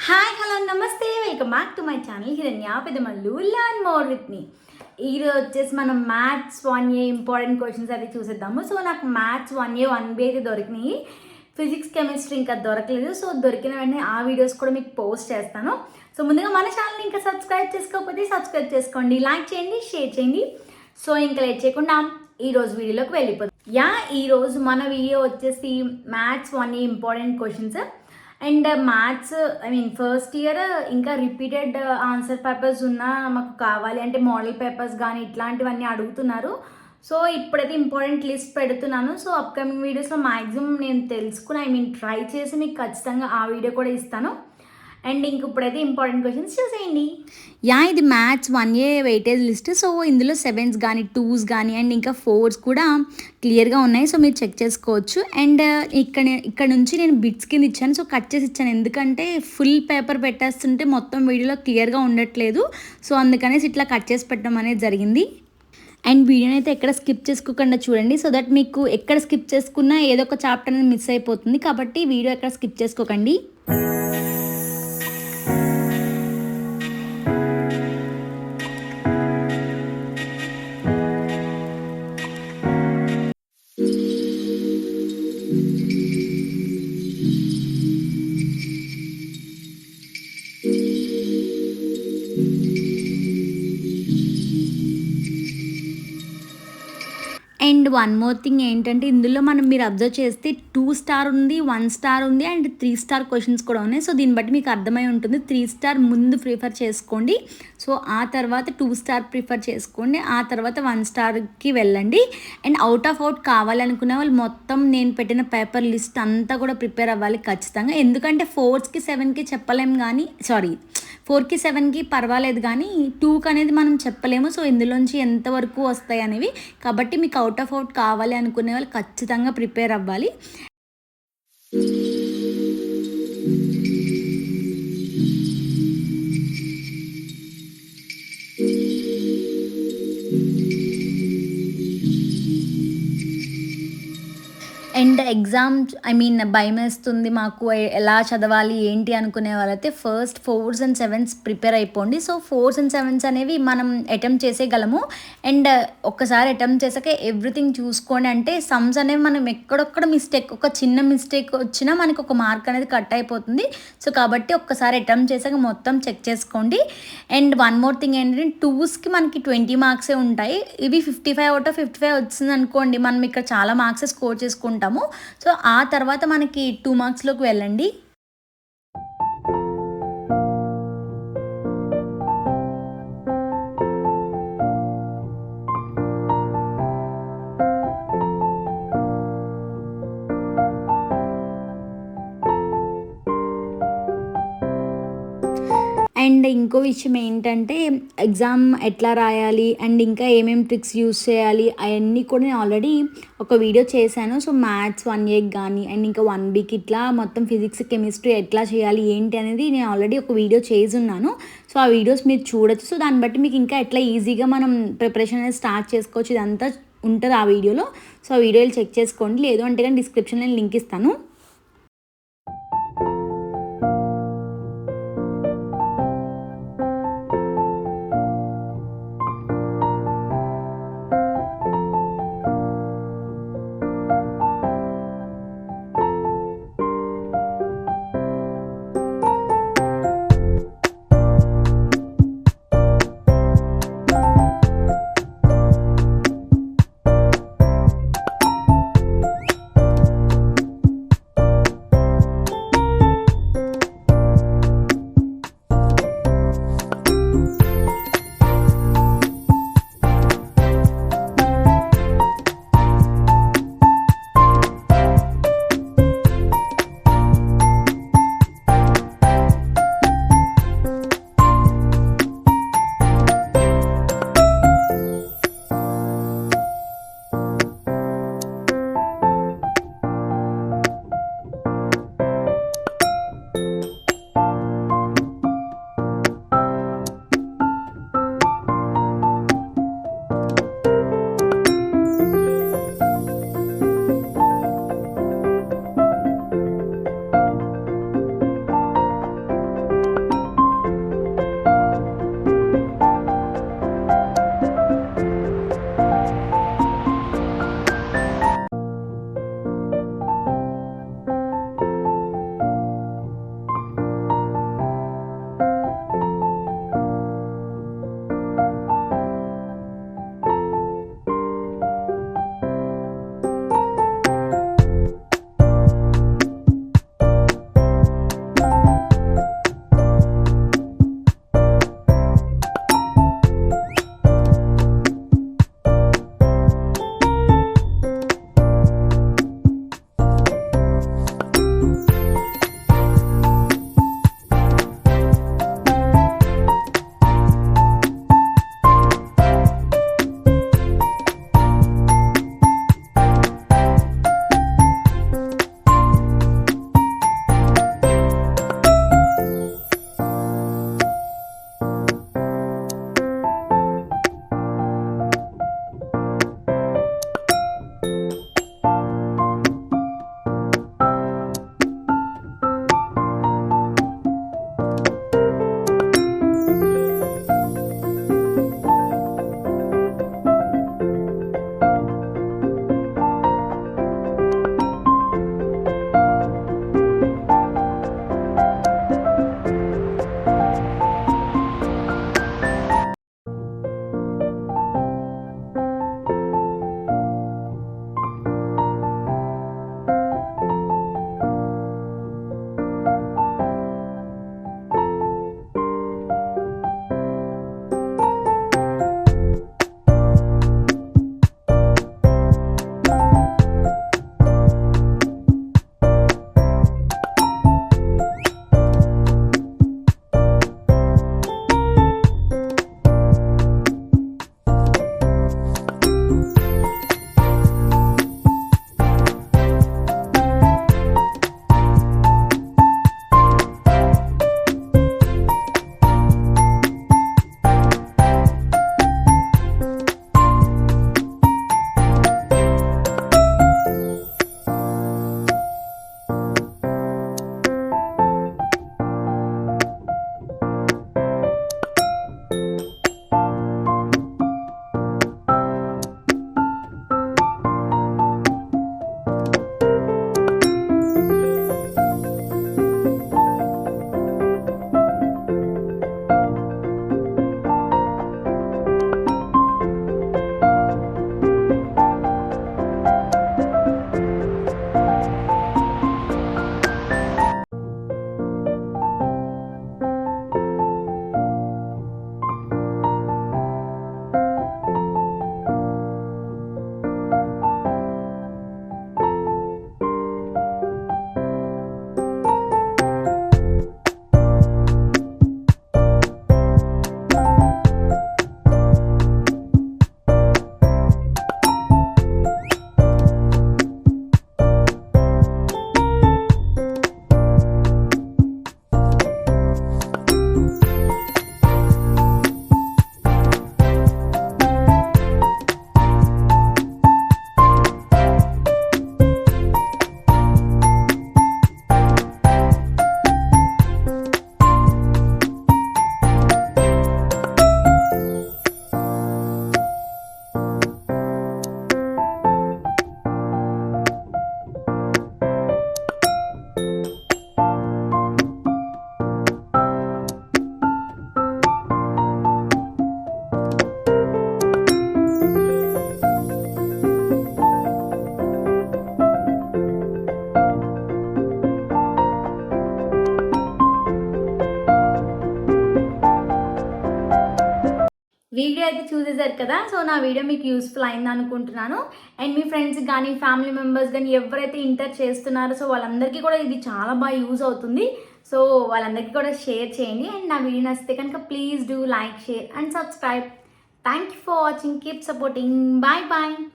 Hi hello నమస్తే welcome back to my channel హిరణ్య Peddamallu learn more with me. ఈరోజు వచ్చేసి మనం మ్యాథ్స్ 1A ఇంపార్టెంట్ క్వశ్చన్స్ అయితే చూసేద్దాము. సో నాకు మ్యాథ్స్ 1A 1B అయితే దొరికినాయి, ఫిజిక్స్ కెమిస్ట్రీ ఇంకా దొరకలేదు. సో దొరికిన వెంటనే ఆ వీడియోస్ కూడా మీకు పోస్ట్ చేస్తాను. సో ముందుగా మన ఛానల్ని ఇంకా సబ్స్క్రైబ్ చేసుకోకపోతే సబ్స్క్రైబ్ చేసుకోండి, లైక్ చేయండి, షేర్ చేయండి. సో ఇంకా లేట్ చేయకుండా ఈరోజు వీడియోలోకి వెళ్ళిపోతుంది. ఈరోజు మన వీడియో వచ్చేసి maths 1A important questions and maths first year ఇంకా రిపీటెడ్ ఆన్సర్ పేపర్స్ ఉన్నా మాకు కావాలి అంటే మోడల్ పేపర్స్ కానీ ఇట్లాంటివన్నీ అడుగుతున్నారు. సో ఇప్పుడైతే ఇంపార్టెంట్ లిస్ట్ పెడుతున్నాను. సో అప్కమింగ్ వీడియోస్లో మ్యాక్సిమం నేను తెలుసుకుని ట్రై చేసి మీకు ఖచ్చితంగా ఆ వీడియో కూడా ఇస్తాను. అండ్ ఇంక ఇప్పుడైతే ఇంపార్టెంట్ క్వశ్చన్స్ చూసేయండి. ఇది maths 1A weightage list. So ఇందులో 7s కానీ 2s కానీ అండ్ ఇంకా 4s కూడా క్లియర్గా ఉన్నాయి. సో మీరు చెక్ చేసుకోవచ్చు. అండ్ ఇక్కడ నుంచి నేను బిట్స్ కింద ఇచ్చాను. సో కట్ చేసి ఇచ్చాను, ఎందుకంటే ఫుల్ పేపర్ పెట్టేస్తుంటే మొత్తం వీడియోలో క్లియర్గా ఉండట్లేదు. సో అందుకనేసి ఇట్లా కట్ చేసి పెట్టడం అనేది జరిగింది. అండ్ వీడియోని అయితే ఎక్కడ స్కిప్ చేసుకోకుండా చూడండి, సో దట్ మీకు ఎక్కడ స్కిప్ చేసుకున్నా ఏదో ఒక చాప్టర్ అనేది మిస్ అయిపోతుంది. కాబట్టి వీడియో ఎక్కడ స్కిప్ చేసుకోకండి. అండ్ వన్ మోర్ థింగ్ ఏంటంటే ఇందులో మీరు అబ్జర్వ్ చేస్తే 2 స్టార్ ఉంది, 1 స్టార్ ఉంది అండ్ 3 స్టార్ క్వశ్చన్స్ కూడా ఉన్నాయి. సో దీన్ని బట్టి మీకు అర్థమై ఉంటుంది. 3 స్టార్ ముందు ప్రిఫర్ చేసుకోండి, సో ఆ తర్వాత 2 స్టార్ ప్రిఫర్ చేసుకోండి, ఆ తర్వాత 1 స్టార్కి వెళ్ళండి. అండ్ అవుట్ కావాలనుకునే వాళ్ళు మొత్తం నేను పెట్టిన పేపర్ లిస్ట్ అంతా కూడా ప్రిపేర్ అవ్వాలి ఖచ్చితంగా. ఎందుకంటే 4కి 7కి చెప్పలేము, కానీ 4కి 7కి పర్వాలేదు, కానీ 2కి అనేది మనం చెప్పలేము. సో ఇందులోంచి ఎంతవరకు వస్తాయి అనేవి. కాబట్టి మీకు అవుట్ కావాలి అనుకునే వాళ్ళు ఖచ్చితంగా ప్రిపేర్ అవ్వాలి. అండ్ ఎగ్జామ్ భయం వేస్తుంది మాకు, ఎలా చదవాలి ఏంటి అనుకునే వాళ్ళైతే first 4s and 7s prepare అయిపోండి. సో 4s and 7s అనేవి మనం అటెంప్ట్ చేసేయగలము. అండ్ ఒక్కసారి అటెంప్ట్ చేసాక ఎవ్రీథింగ్ చూసుకోండి. అంటే సమ్స్ అనేవి మనం ఎక్కడొక్కడ ఒక చిన్న మిస్టేక్ వచ్చినా మనకి ఒక మార్క్ అనేది కట్ అయిపోతుంది. సో కాబట్టి ఒక్కసారి అటెంప్ట్ చేసాక మొత్తం చెక్ చేసుకోండి. అండ్ వన్ మోర్ థింగ్ ఏంటంటే 2sకి మనకి 20 మార్క్సే ఉంటాయి. ఇవి 55 out of 55 వచ్చింది అనుకోండి, మనం ఇక్కడ చాలా మార్క్స్ స్కోర్ చేసుకుంటాము. సో ఆ తర్వాత మనకి 2 మార్క్స్లోకి వెళ్ళండి. అండ్ ఇంకో విషయం ఏంటంటే ఎగ్జామ్ ఎట్లా రాయాలి అండ్ ఇంకా ఏమేమి ట్రిక్స్ యూస్ చేయాలి అవన్నీ కూడా నేను ఆల్రెడీ ఒక వీడియో చేశాను. సో మ్యాథ్స్ 1A కానీ అండ్ ఇంకా 1Bకి ఇట్లా మొత్తం ఫిజిక్స్ కెమిస్ట్రీ ఎట్లా చేయాలి ఏంటి అనేది నేను ఆల్రెడీ ఒక వీడియో చేసి ఉన్నాను. సో ఆ వీడియోస్ మీరు చూడొచ్చు. సో దాన్ని బట్టి మీకు ఇంకా ఎట్లా ఈజీగా మనం ప్రిపరేషన్ అనేది స్టార్ట్ చేసుకోవచ్చు, ఇదంతా ఉంటుంది ఆ వీడియోలో. సో ఆ వీడియోలు చెక్ చేసుకోండి, లేదు అంటే కానీ డిస్క్రిప్షన్లో నేను లింక్ ఇస్తాను. వీడియో అయితే చూసేసారు కదా. సో నా వీడియో మీకు యూస్ఫుల్ అయింది అనుకుంటున్నాను. అండ్ మీ ఫ్రెండ్స్కి కానీ ఫ్యామిలీ మెంబర్స్ కానీ ఎవరైతే ఇంటర్ చేస్తున్నారో సో వాళ్ళందరికీ కూడా ఇది చాలా బాగా యూజ్ అవుతుంది. సో వాళ్ళందరికీ కూడా షేర్ చేయండి. అండ్ నా వీడియో నచ్చితే కనుక please do like, share and subscribe. Thank you for watching. Keep supporting. Bye bye.